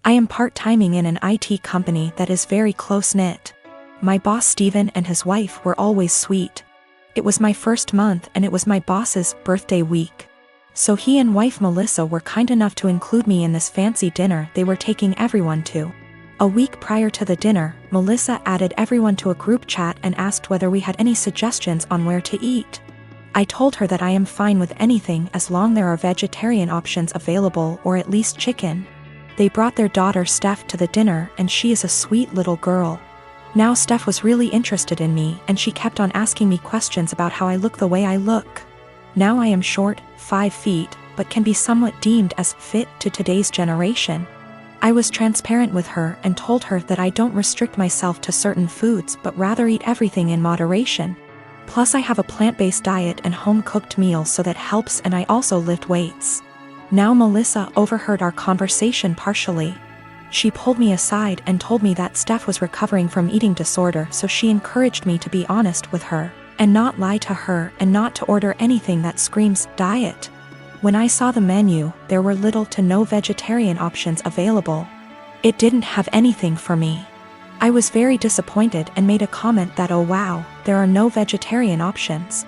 I am part-timing in an IT company that is very close-knit. My boss Steven and his wife were always sweet. It was my first month and it was my boss's birthday week. So he and wife Melissa were kind enough to include me in this fancy dinner they were taking everyone to. A week prior to the dinner, Melissa added everyone to a group chat and asked whether we had any suggestions on where to eat. I told her that I am fine with anything as long there are vegetarian options available or at least chicken. They brought their daughter Steph to the dinner and she is a sweet little girl. Now Steph was really interested in me and she kept on asking me questions about how I look the way I look. Now I am short, 5 feet, but can be somewhat deemed as fit to today's generation. I was transparent with her and told her that I don't restrict myself to certain foods but rather eat everything in moderation. Plus I have a plant-based diet and home-cooked meals so that helps, and I also lift weights. Now Melissa overheard our conversation partially. She pulled me aside and told me that Steph was recovering from eating disorder, so she encouraged me to be honest with her and not lie to her and not to order anything that screams diet. When I saw the menu, there were little to no vegetarian options available. It didn't have anything for me. I was very disappointed and made a comment that, oh wow, there are no vegetarian options.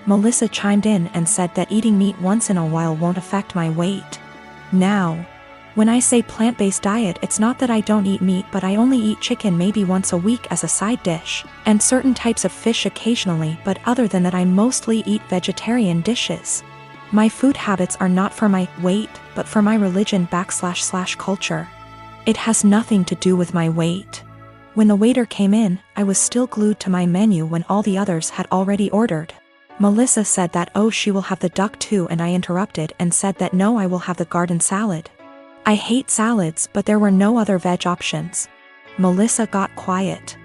Melissa chimed in and said that eating meat once in a while won't affect my weight. Now, when I say plant-based diet, it's not that I don't eat meat, but I only eat chicken maybe once a week as a side dish, and certain types of fish occasionally, but other than that I mostly eat vegetarian dishes. My food habits are not for my weight, but for my religion / culture. It has nothing to do with my weight. When the waiter came in, I was still glued to my menu when all the others had already ordered. Melissa said that oh she will have the duck too, and I interrupted and said that no, I will have the garden salad. I hate salads, but there were no other veg options. Melissa got quiet.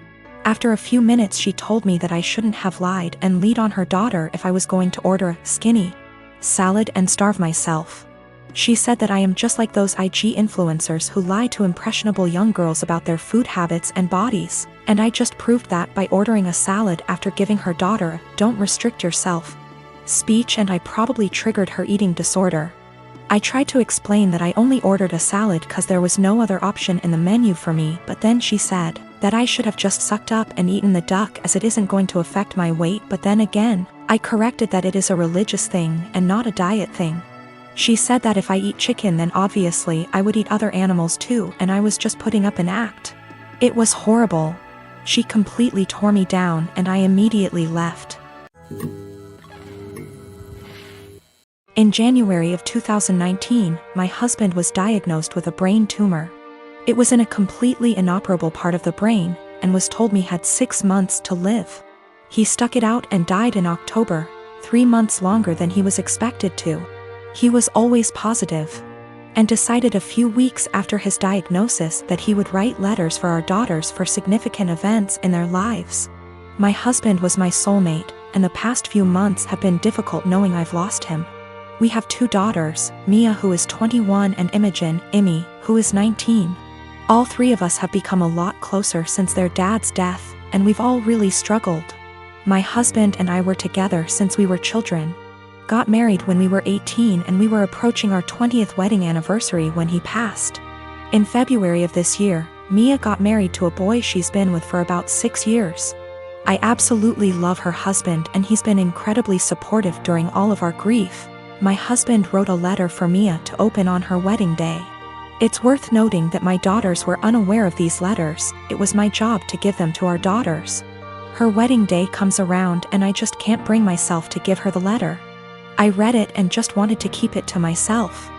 After a few minutes she told me that I shouldn't have lied and lead on her daughter if I was going to order a skinny salad and starve myself. She said that I am just like those IG influencers who lie to impressionable young girls about their food habits and bodies, and I just proved that by ordering a salad after giving her daughter a "don't restrict yourself" speech, and I probably triggered her eating disorder. I tried to explain that I only ordered a salad because there was no other option in the menu for me, but then she said that I should have just sucked up and eaten the duck as it isn't going to affect my weight, but then again, I corrected that it is a religious thing and not a diet thing. She said that if I eat chicken then obviously I would eat other animals too, and I was just putting up an act. It was horrible. She completely tore me down and I immediately left. In January of 2019, my husband was diagnosed with a brain tumor. It was in a completely inoperable part of the brain and was told me had 6 months to live. He stuck it out and died in October, 3 months longer than he was expected to. He was always positive, and decided a few weeks after his diagnosis that he would write letters for our daughters for significant events in their lives. My husband was my soulmate, and the past few months have been difficult knowing I've lost him. We have 2 daughters, Mia who is 21 and Imogen, Imi, who is 19. All 3 of us have become a lot closer since their dad's death, and we've all really struggled. My husband and I were together since we were children. Got married when we were 18 and we were approaching our 20th wedding anniversary when he passed. In February of this year, Mia got married to a boy she's been with for about 6 years. I absolutely love her husband and he's been incredibly supportive during all of our grief. My husband wrote a letter for Mia to open on her wedding day. It's worth noting that my daughters were unaware of these letters. It was my job to give them to our daughters. Her wedding day comes around and I just can't bring myself to give her the letter. I read it and just wanted to keep it to myself.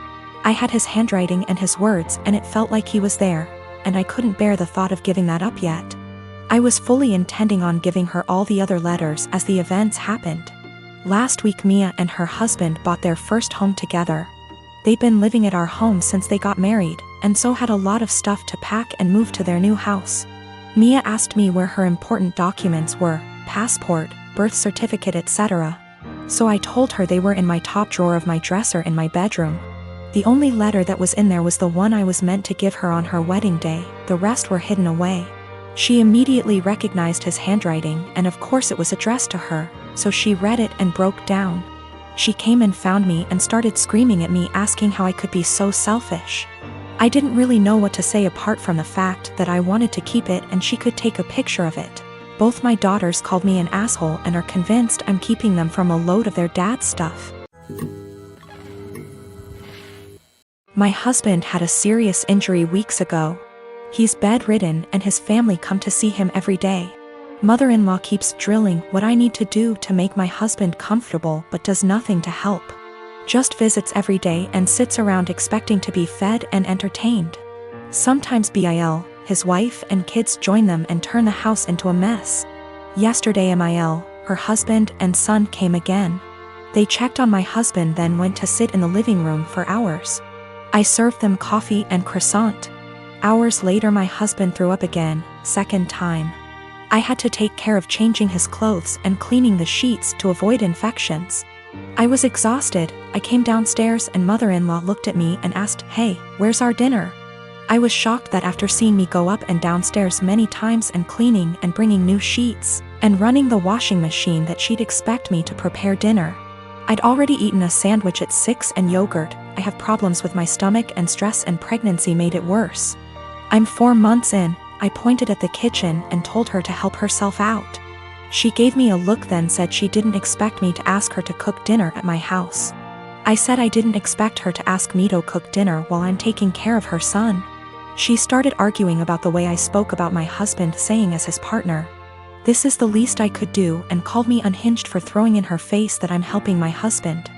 I had his handwriting and his words and it felt like he was there, and I couldn't bear the thought of giving that up yet. I was fully intending on giving her all the other letters as the events happened. Last week Mia and her husband bought their first home together. They'd been living at our home since they got married, and so had a lot of stuff to pack and move to their new house. Mia asked me where her important documents were, passport, birth certificate, etc. So I told her they were in my top drawer of my dresser in my bedroom. The only letter that was in there was the one I was meant to give her on her wedding day, the rest were hidden away. She immediately recognized his handwriting, and of course it was addressed to her, so she read it and broke down. She came and found me and started screaming at me asking how I could be so selfish. I didn't really know what to say apart from the fact that I wanted to keep it and she could take a picture of it. Both my daughters called me an asshole and are convinced I'm keeping them from a load of their dad's stuff. My husband had a serious injury weeks ago. He's bedridden and his family come to see him every day. Mother-in-law keeps drilling what I need to do to make my husband comfortable but does nothing to help. Just visits every day and sits around expecting to be fed and entertained. Sometimes Bil, his wife and kids join them and turn the house into a mess. Yesterday Mil, her husband and son came again. They checked on my husband then went to sit in the living room for hours. I served them coffee and croissant. Hours later my husband threw up again, second time. I had to take care of changing his clothes and cleaning the sheets to avoid infections. I was exhausted. I came downstairs and mother-in-law looked at me and asked, "Hey, where's our dinner?" I was shocked that after seeing me go up and downstairs many times and cleaning and bringing new sheets and running the washing machine that she'd expect me to prepare dinner. I'd already eaten a sandwich at 6 and yogurt. I have problems with my stomach and stress and pregnancy made it worse. I'm 4 months in. I pointed at the kitchen and told her to help herself out. She gave me a look then said she didn't expect me to ask her to cook dinner at my house. I said I didn't expect her to ask me to cook dinner while I'm taking care of her son. She started arguing about the way I spoke about my husband saying as his partner. This is the least I could do and called me unhinged for throwing in her face that I'm helping my husband.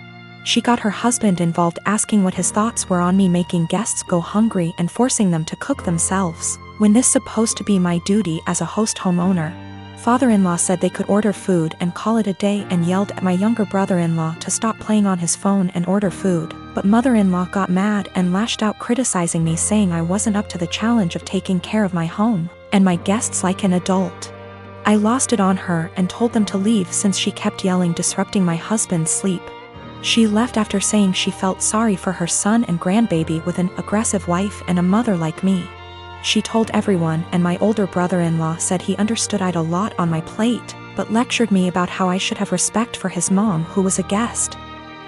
She got her husband involved asking what his thoughts were on me making guests go hungry and forcing them to cook themselves, when this supposed to be my duty as a host homeowner. Father-in-law said they could order food and call it a day and yelled at my younger brother-in-law to stop playing on his phone and order food, but mother-in-law got mad and lashed out criticizing me saying I wasn't up to the challenge of taking care of my home and my guests like an adult. I lost it on her and told them to leave since she kept yelling disrupting my husband's sleep. She left after saying she felt sorry for her son and grandbaby with an aggressive wife and a mother like me. She told everyone and my older brother-in-law said he understood I'd a lot on my plate, but lectured me about how I should have respect for his mom who was a guest.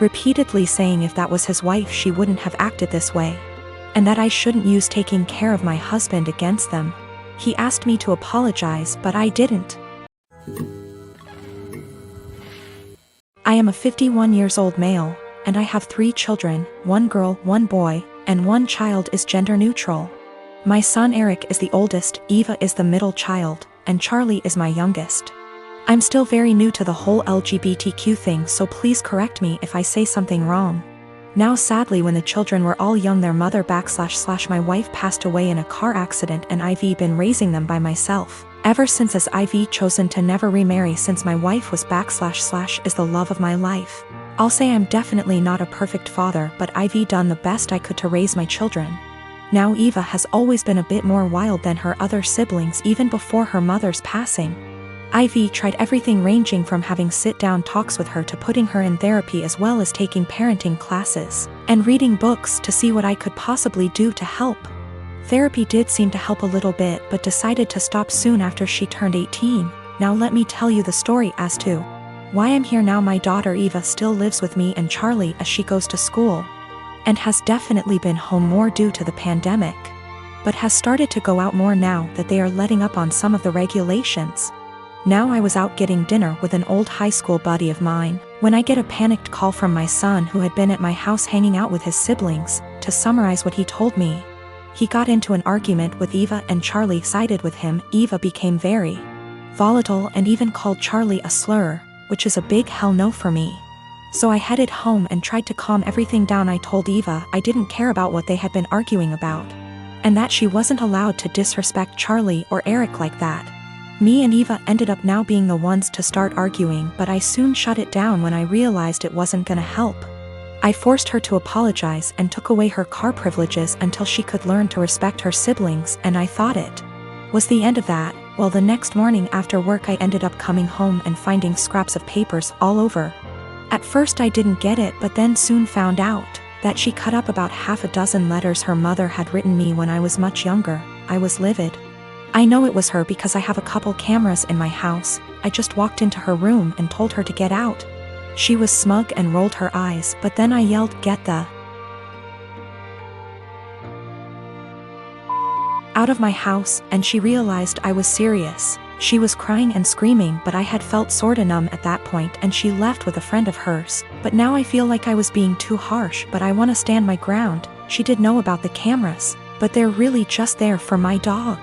Repeatedly saying if that was his wife she wouldn't have acted this way. And that I shouldn't use taking care of my husband against them. He asked me to apologize but I didn't. I am a 51 years old male, and I have 3 children, 1 girl, 1 boy, and 1 child is gender neutral. My son Eric is the oldest, Eva is the middle child, and Charlie is my youngest. I'm still very new to the whole LGBTQ thing so please correct me if I say something wrong. Now sadly when the children were all young their mother / my wife passed away in a car accident and I've been raising them by myself. Ever since as I've chosen to never remarry since my wife was / is the love of my life. I'll say I'm definitely not a perfect father but I've done the best I could to raise my children. Now Eva has always been a bit more wild than her other siblings even before her mother's passing. I've tried everything ranging from having sit-down talks with her to putting her in therapy as well as taking parenting classes and reading books to see what I could possibly do to help. Therapy did seem to help a little bit but decided to stop soon after she turned 18. Now let me tell you the story as to why I'm here now. My daughter Eva still lives with me and Charlie as she goes to school, and has definitely been home more due to the pandemic, but has started to go out more now that they are letting up on some of the regulations. Now I was out getting dinner with an old high school buddy of mine, when I get a panicked call from my son who had been at my house hanging out with his siblings. To summarize what he told me, he got into an argument with Eva and Charlie sided with him. Eva became very volatile and even called Charlie a slur, which is a big hell no for me. So I headed home and tried to calm everything down. I told Eva I didn't care about what they had been arguing about, and that she wasn't allowed to disrespect Charlie or Eric like that. Me and Eva ended up now being the ones to start arguing but I soon shut it down when I realized it wasn't gonna help. I forced her to apologize and took away her car privileges until she could learn to respect her siblings and I thought it was the end of that. Well, the next morning after work I ended up coming home and finding scraps of papers all over. At first I didn't get it but then soon found out that she cut up about half a dozen letters her mother had written me when I was much younger. I was livid. I know it was her because I have a couple cameras in my house. I just walked into her room and told her to get out. She was smug and rolled her eyes but then I yelled, "Get the out of my house, and she realized I was serious. She was crying and screaming, but I had felt sorta numb at that point, and she left with a friend of hers. But now I feel like I was being too harsh, but I wanna stand my ground. She did know about the cameras, but they're really just there for my dog.